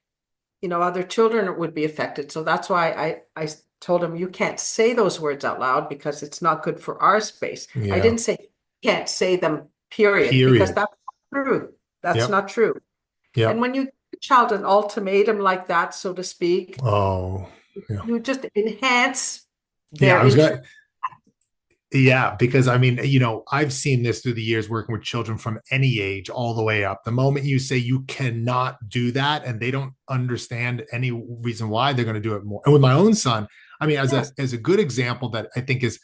other children would be affected. So that's why I told him, you can't say those words out loud because it's not good for our space. Yeah. I didn't say can't say them, period, because that's not true. That's not true. Yeah. And when you give a child an ultimatum like that, so to speak, you just enhance their interest. Yeah, because I mean, I've seen this through the years working with children from any age all the way up. The moment you say you cannot do that and they don't understand any reason why, they're going to do it more. And with my own son, I mean, as a good example that I think is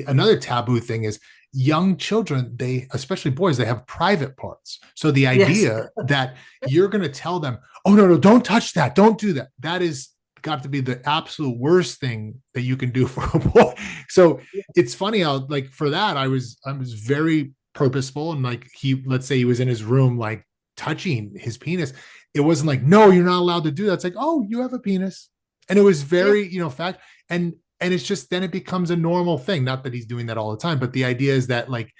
another taboo thing is young children, especially boys, they have private parts. So the idea that you're going to tell them, oh, no, don't touch that. Don't do that. That is got to be the absolute worst thing that you can do for a boy. So it's funny how, like, for that, I was very purposeful. And like, let's say he was in his room, like touching his penis. It wasn't like, no, you're not allowed to do that. It's like, oh, you have a penis. And it was very, fact. And it's just, then it becomes a normal thing. Not that he's doing that all the time, but the idea is that like,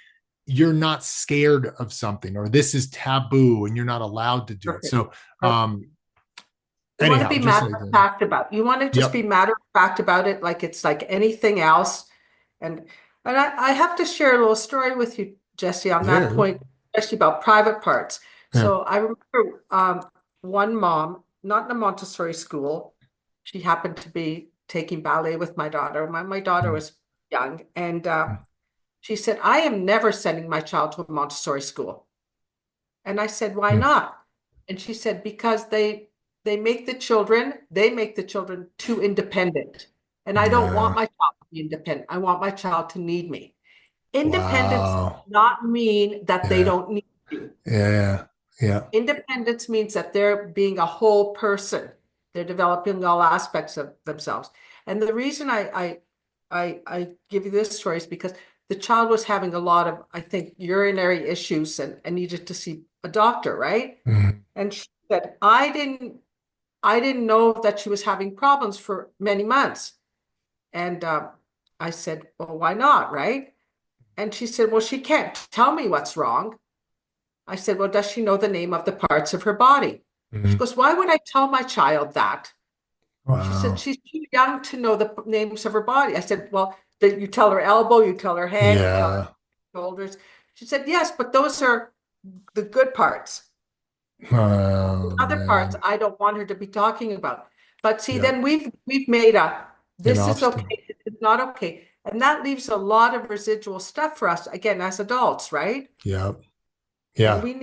you're not scared of something, or this is taboo and you're not allowed to do it. So, you want to be matter of fact about it. You want to just be matter of fact about it, like it's like anything else. And I have to share a little story with you, Jesse, on that point, especially about private parts. So I remember one mom, not in a Montessori school, she happened to be taking ballet with my daughter. My daughter was young, and she said, I am never sending my child to a Montessori school. And I said, why not? And she said, because they make the children too independent. And I don't want my child to be independent. I want my child to need me. Independence does not mean that they don't need you. Independence means that they're being a whole person. They're developing all aspects of themselves. And the reason I give you this story is because the child was having a lot of, I think, urinary issues and needed to see a doctor, right? And she said, I didn't know that she was having problems for many months. And I said, well, why not, right? And she said, well, she can't tell me what's wrong. I said, well, does she know the name of the parts of her body? She goes, why would I tell my child that? She said, she's too young to know the names of her body. I said, well, you tell her elbow, you tell her head, you tell her shoulders. She said, yes, but those are the good parts. Other parts Man, I don't want her to be talking about. But see, yep, then we've made a an this is obstacle. okay, it's not okay. And that leaves a lot of residual stuff for us, again, as adults, right? Yep, And yeah, we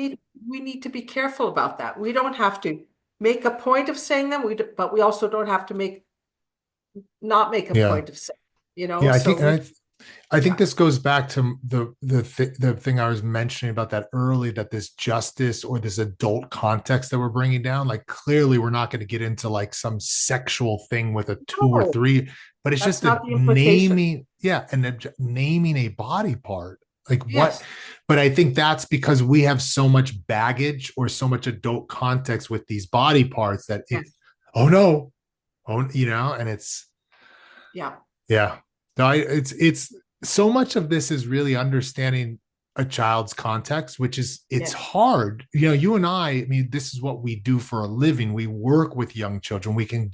need to be careful about that. We don't have to make a point of saying them, but we also don't have to not make a yeah, point of saying, you know, yeah. I so think, and we, I think yeah. this goes back to the thing I was mentioning about that early, that this justice or this adult context that we're bringing down. Like clearly, we're not going to get into like some sexual thing with a two or No, three, but it's that's just a not the implication. naming, yeah, and naming a body part. Like what? Yes, But I think that's because we have so much baggage or so much adult context with these body parts that it, yes, oh no, oh, and it's yeah, yeah. No, it's so much of this is really understanding a child's context, which is it's yes. hard. You and I mean, this is what we do for a living. We work with young children. We can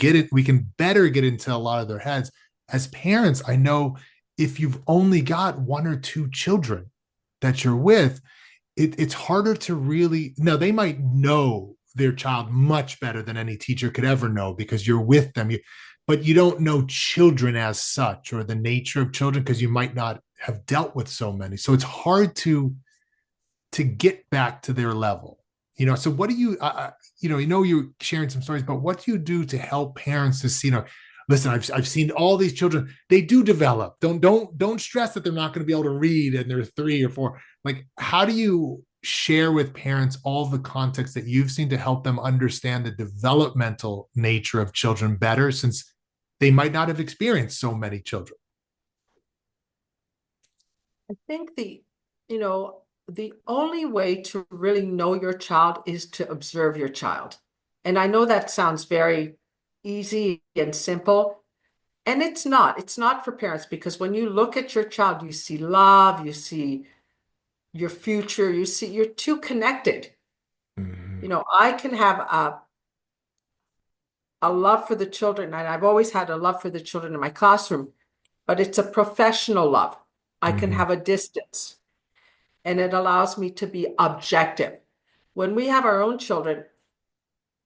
better get into a lot of their heads. As parents, I know if you've only got one or two children that you're with, it's harder to really now they might know their child much better than any teacher could ever know because you're with them, but you don't know children as such or the nature of children because you might not have dealt with so many, so it's hard to get back to their level. So what do you you're sharing some stories, but what do you do to help parents to see, listen, I've seen all these children, they do develop, don't stress that they're not going to be able to read and they're 3 or 4. Like how do you share with parents all the context that you've seen to help them understand the developmental nature of children better, since they might not have experienced so many children? I think you know, the only way to really know your child is to observe your child. And I know that sounds very easy and simple, and it's not. It's not for parents because when you look at your child, you see love, you see your future, you're too connected. Mm-hmm. I can have a love for the children, and I've always had a love for the children in my classroom, but it's a professional love. I can Mm-hmm. have a distance, and it allows me to be objective. When we have our own children,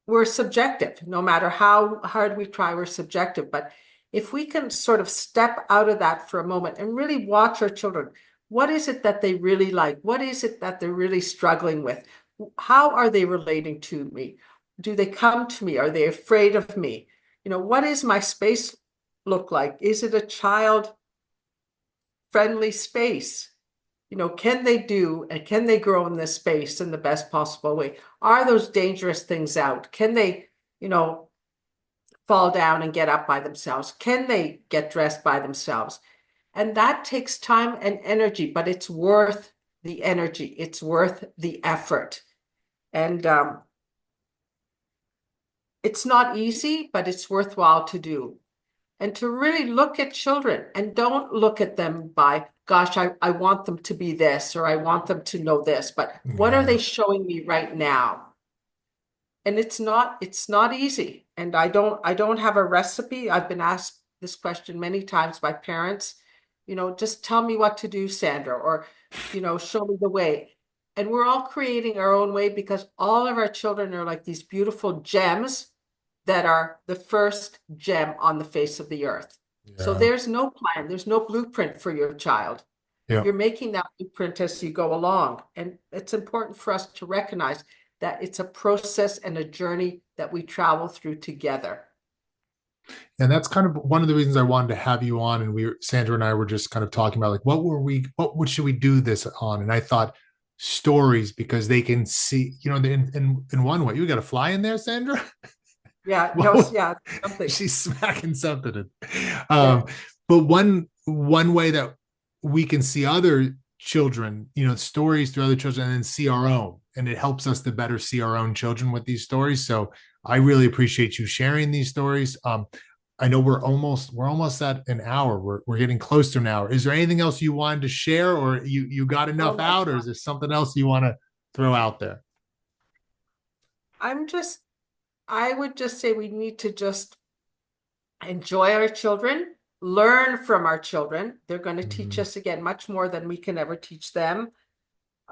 we're subjective. No matter how hard we try, we're subjective. But if we can sort of step out of that for a moment and really watch our children, what is it that they really like? What is it that they're really struggling with? How are they relating to me? Do they come to me? Are they afraid of me? What is my space look like? Is it a child friendly space? Can they do and can they grow in this space in the best possible way? Are those dangerous things out? Can they, fall down and get up by themselves? Can they get dressed by themselves? And that takes time and energy, but it's worth the energy. It's worth the effort. And it's not easy, but it's worthwhile to do. And to really look at children and don't look at them by, gosh, I want them to be this or I want them to know this, but what are Yeah. they showing me right now? And it's not easy. And I don't have a recipe. I've been asked this question many times by parents, just tell me what to do, Sandra, or, show me the way. And we're all creating our own way because all of our children are like these beautiful gems that are the first gem on the face of the earth. So Yeah. there's no plan, there's no blueprint for your child. Yeah. You're making that blueprint as you go along. And it's important for us to recognize that it's a process and a journey that we travel through together. And that's kind of one of the reasons I wanted to have you on. And Sandra and I were just kind of talking about like, what should we do this on? And I thought stories, because they can see, in one way, you got a fly in there, Sandra? Yeah, no, Well, yeah, something. she's smacking something in. Yeah. But one way that we can see other children, stories through other children, and then see our own, and it helps us to better see our own children with these stories. So I really appreciate you sharing these stories. I know we're almost at an hour. We're getting close to an hour. Is there anything else you wanted to share, or you got Oh enough my out, or God. is there something else you want to throw out there? I'm just, I would just say we need to just enjoy our children, learn from our children. They're going to teach Mhm. us again much more than we can ever teach them.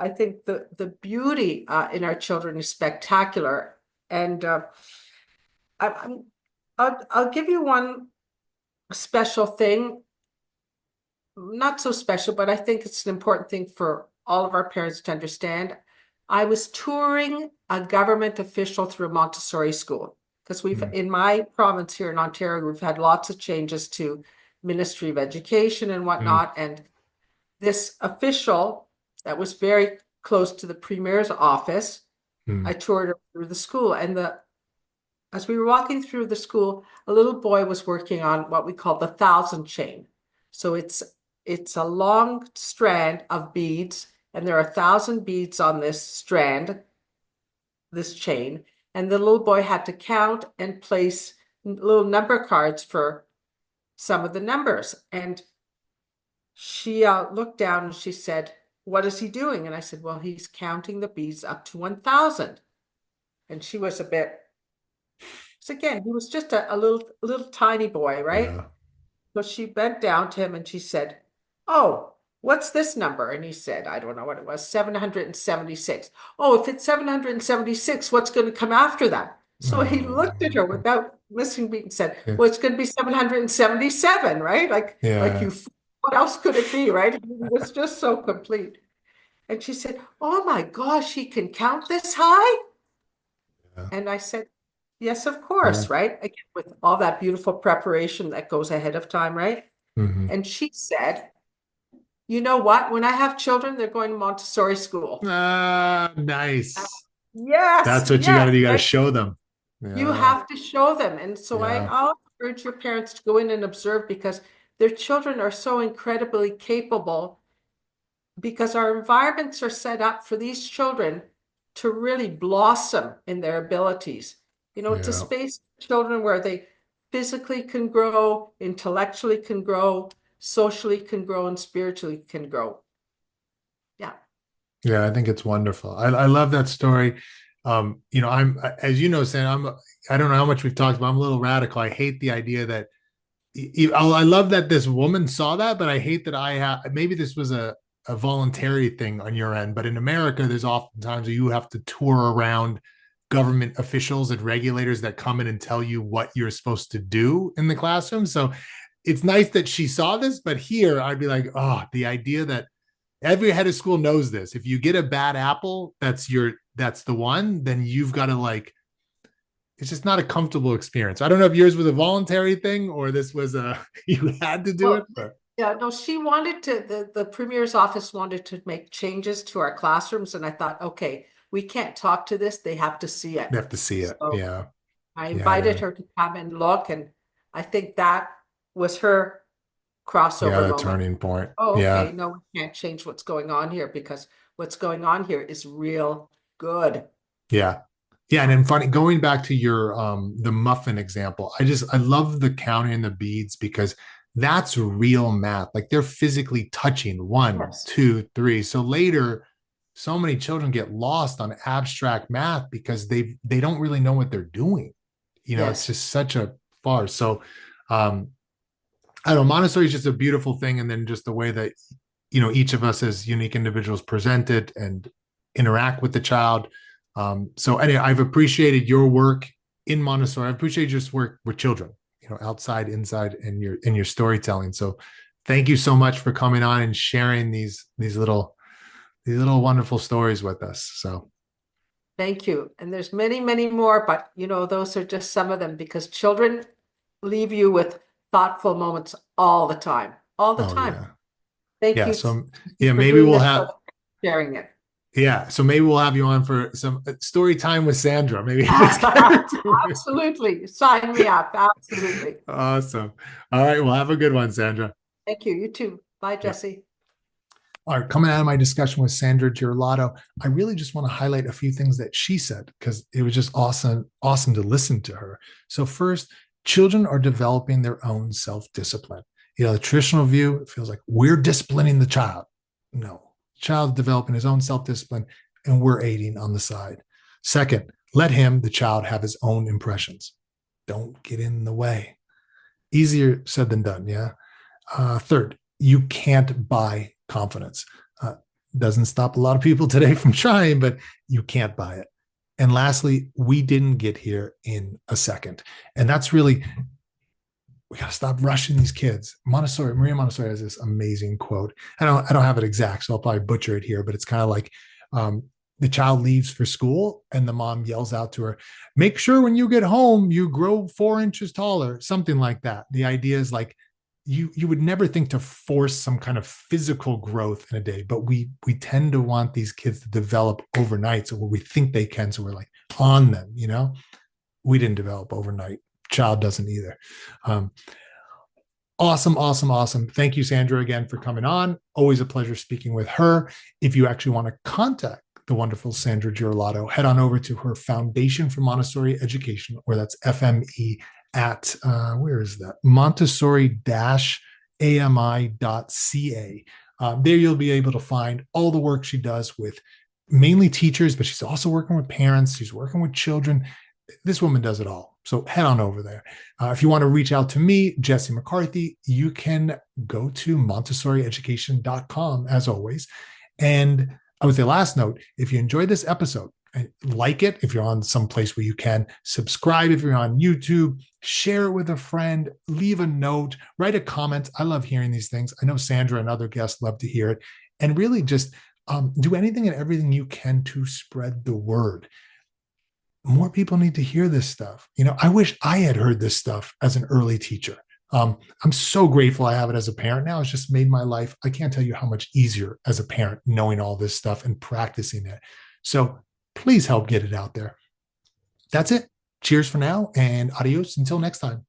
I think the beauty in our children is spectacular. And I'm, I'll give you one special thing, not so special, but I think it's an important thing for all of our parents to understand. I was touring a government official through a Montessori school because in my province here in Ontario, we've had lots of changes to Ministry of Education and whatnot. And this official that was very close to the Premier's office, I toured her through the school. And as we were walking through the school, a little boy was working on what we call the 1,000 chain. So it's a long strand of beads, and there are 1,000 beads on this strand, this chain. And the little boy had to count and place little number cards for some of the numbers. And she looked down and she said, "What is he doing?" And I said, "Well, he's counting the beads up to 1,000. And she was a bit, so again, he was just a little tiny boy, right? Yeah. So she bent down to him and she said, "Oh, what's this number?" And he said, I don't know what it was, 776. "Oh, if it's 776, what's going to come after that?" So he looked at her without missing a beat and said, "Well, it's going to be 777, right? Like you, what else could it be, right?" It was just so complete. And she said, "Oh my gosh, he can count this high?" And I said, "Yes, of course, right?" Again, with all that beautiful preparation that goes ahead of time, right? And she said, "You know what? When I have children, they're going to Montessori school." Nice. Yes, That's what you got to do. You got to show them. You have to show them. And so Yeah. I'll encourage your parents to go in and observe because their children are so incredibly capable because our environments are set up for these children to really blossom in their abilities. You know, it's a space for children where they physically can grow, intellectually can grow, socially can grow, and spiritually can grow. Yeah. Yeah, I think it's wonderful. I love that story. You know, as you know, Sam, I don't know how much we've talked about. I'm a little radical. I hate the idea that I love that this woman saw that, but I hate that maybe this was a voluntary thing on your end. But in America, there's oftentimes you have to tour around government officials and regulators that come in and tell you what you're supposed to do in the classroom. So it's nice that she saw this, but here I'd be like, oh, the idea that every head of school knows this. If you get a bad apple, that's the one, then you've got to like, it's just not a comfortable experience. I don't know if yours was a voluntary thing or this was you had to do it. But. Yeah, no, she wanted to, the Premier's office wanted to make changes to our classrooms. And I thought, okay, we can't talk to this. They have to see it. They have to see it. So yeah. I invited her to come and look. And I think that was her crossover moment. Turning point. Oh, okay. No, we can't change what's going on here because what's going on here is real good. Yeah. Yeah. And then funny, going back to your the muffin example, I love the counting and the beads because that's real math. Like they're physically touching 1, 2, 3. So later, so many children get lost on abstract math because they don't really know what they're doing. You know, it's just such a farce. So I don't know, Montessori is just a beautiful thing. And then just the way that, you know, each of us as unique individuals present it and interact with the child. So anyway, I've appreciated your work in Montessori. I appreciate your work with children, you know, outside, inside, and your storytelling. So thank you so much for coming on and sharing these little wonderful stories with us. So thank you. And there's many, many more, but you know, those are just some of them because children leave you with thoughtful moments all the time. Yeah. Thank you. So maybe we'll have sharing it. Yeah. So maybe we'll have you on for some story time with Sandra. Maybe. Absolutely. Sign me up. Absolutely. Awesome. All right. Well, have a good one, Sandra. Thank you. You too. Bye, Jesse. All right. Coming out of my discussion with Sandra Girlato, I really just want to highlight a few things that she said because it was just awesome to listen to her. So first, children are developing their own self-discipline. You know, the traditional view, it feels like we're disciplining the child. No. Child developing his own self-discipline and we're aiding on the side. Second, let the child have his own impressions. Don't get in the way. Easier said than done. Yeah. Third, you can't buy confidence. Doesn't stop a lot of people today from trying, but you can't buy it. And lastly, we didn't get here in a second. And that's really, we got to stop rushing these kids. Maria Montessori has this amazing quote. I don't have it exact, so I'll probably butcher it here, but it's kind of like, the child leaves for school and the mom yells out to her, make sure when you get home, you grow 4 inches taller, something like that. The idea is like, you would never think to force some kind of physical growth in a day, but we tend to want these kids to develop overnight. So we think they can, so we're like on them, we didn't develop overnight. Child doesn't either. Awesome. Thank you, Sandra, again for coming on. Always a pleasure speaking with her. If you actually want to contact the wonderful Sandra Girlato, head on over to her Foundation for Montessori Education, or that's FME at, where is that? Montessori-ami.ca. There you'll be able to find all the work she does with mainly teachers, but she's also working with parents. She's working with children. This woman does it all. So head on over there. If you want to reach out to me, Jesse McCarthy, you can go to montessorieducation.com as always. And I would say last note, if you enjoyed this episode, like it if you're on some place where you can, subscribe if you're on YouTube, share it with a friend, leave a note, write a comment. I love hearing these things. I know Sandra and other guests love to hear it. And really just do anything and everything you can to spread the word. More people need to hear this stuff. I wish I had heard this stuff as an early teacher. I'm so grateful I have it as a parent now. It's just made my life, I can't tell you how much easier as a parent knowing all this stuff and practicing it. So please help get it out there. That's it. Cheers for now and adios until next time.